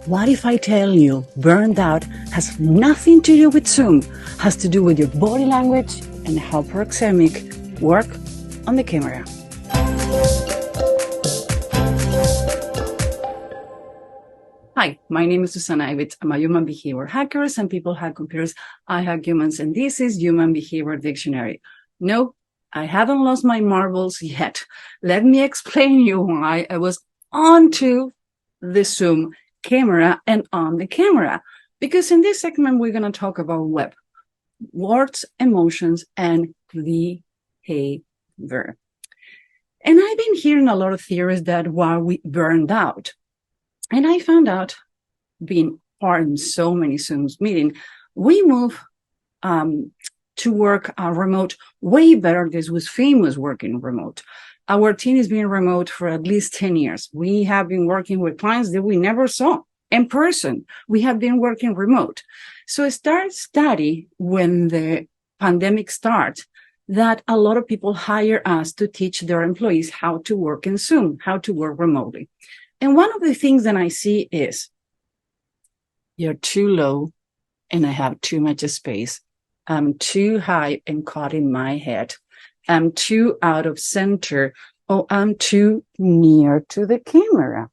What if I tell you burned out has nothing to do with Zoom, has to do with your body language and how proxemic work on the camera? Hi, my name is Ibitz. I'm a human behavior hacker. Some people hack computers. I hack humans, and this is Human Behavior Dictionary. No, I haven't lost my marbles yet. Let me explain you why I was onto the Zoom camera and on the camera. Because in this segment, we're going to talk about web, words, emotions, and behavior. And I've been hearing a lot of theories that why we burned out. And I found out, being part in so many Zoom meetings, we move to work remote way better. This was famous working remote. Our team has been remote for at least 10 years. We have been working with clients that we never saw in person. We have been working remote. So I started study when the pandemic started that a lot of people hire us to teach their employees how to work in Zoom, how to work remotely. And one of the things that I see is you're too low and I have too much space. I'm too high and caught in my head. I'm too out of center, or I'm too near to the camera.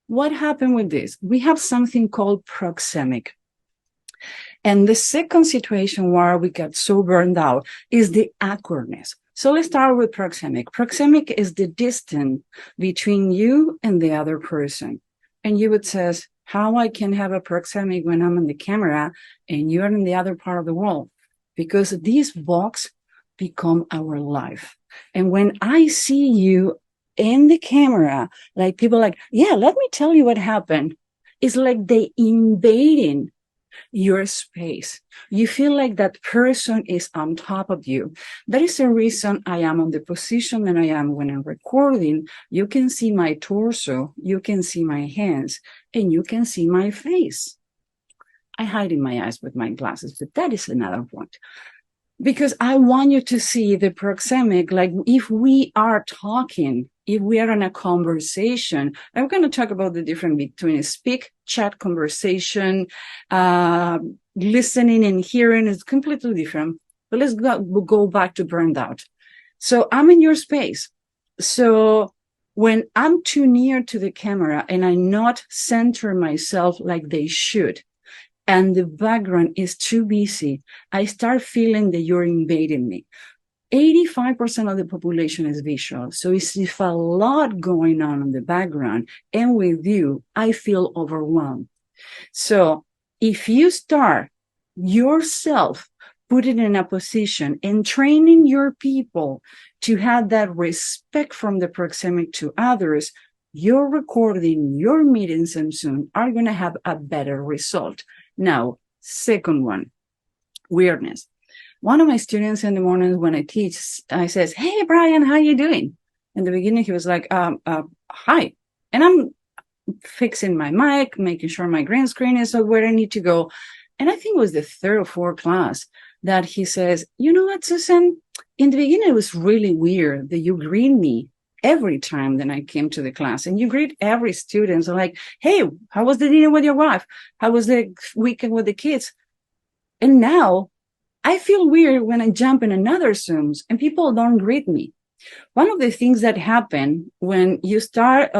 What happened with this? We have something called proxemic. And the second situation where we get so burned out is the awkwardness. So let's start with proxemic. Proxemic is the distance between you and the other person. And you would say, how I can have a proxemic when I'm on the camera and you're in the other part of the world? Because these boxes become our life. And when I see you in the camera, like people like, yeah, let me tell you what happened. It's like they invading your space. You feel like that person is on top of you. That is the reason I am on the position that I am when I'm recording. You can see my torso, you can see my hands, and you can see my face. I hide in my eyes with my glasses, but that is another point. Because I want you to see the proxemic, like if we are talking, if we are in a conversation, I'm going to talk about the difference between a speak, chat, conversation, listening and hearing is completely different. But let's go back to burned out. So I'm in your space. So when I'm too near to the camera and I not center myself like they should, and the background is too busy, I start feeling that you're invading me. 85% of the population is visual. So it's if a lot going on in the background and with you, I feel overwhelmed. So if you start yourself putting in a position and training your people to have that respect from the proxemic to others, your recording, your meetings and Zoom are going to have a better result. Now, second one, weirdness. One of my students in the morning when I teach, I says, hey, Brian, how you doing? In the beginning, he was like, hi. And I'm fixing my mic, making sure my green screen is where I need to go. And I think it was the third or fourth class that he says, you know what, Susan? In the beginning, it was really weird that you greet me every time that I came to the class, and you greet every student. So like, hey, how was the dinner with your wife? How was the weekend with the kids? And now I feel weird when I jump in another Zooms and people don't greet me. One of the things that happen when you start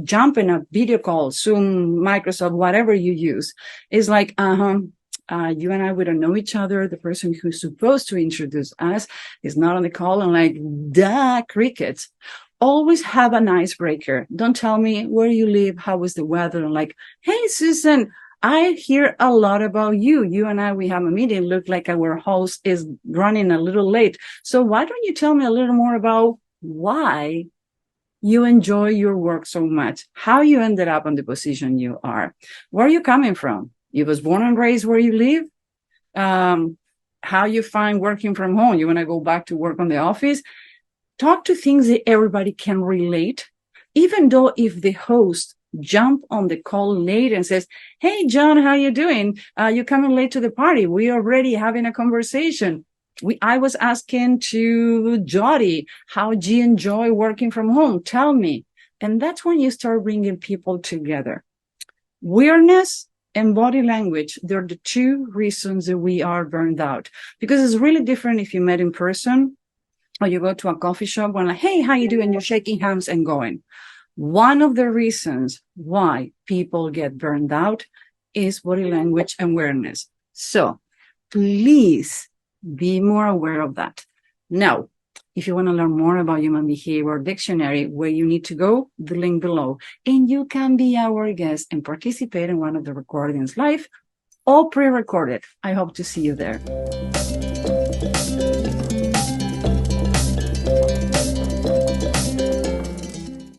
jumping a video call, Zoom, Microsoft, whatever you use, is like, you and I, we don't know each other. The person who's supposed to introduce us is not on the call, and like, duh, crickets. Always have an icebreaker. Don't tell me where you live, how was the weather, and like, hey, Susan, I hear a lot about you. You and I, we have a meeting. Look like our host is running a little late. So why don't you tell me a little more about why you enjoy your work so much, how you ended up in the position you are, where are you coming from? You was born and raised where you live, how you find working from home. You want to go back to work on the office? Talk to things that everybody can relate, even though if the host jump on the call late and says, hey, John, how you doing? You coming late to the party. We already having a conversation. I was asking to Jody, how do you enjoy working from home? Tell me. And that's when you start bringing people together. weirdness and body language, they're the two reasons that we are burned out. Because it's really different if you met in person or you go to a coffee shop when like, hey, how you doing? You're shaking hands and going. One of the reasons why people get burned out is body language and weirdness. So please be more aware of that. Now, if you want to learn more about human behavior dictionary, where you need to go, the link below. And you can be our guest and participate in one of the recordings live or pre-recorded. I hope to see you there.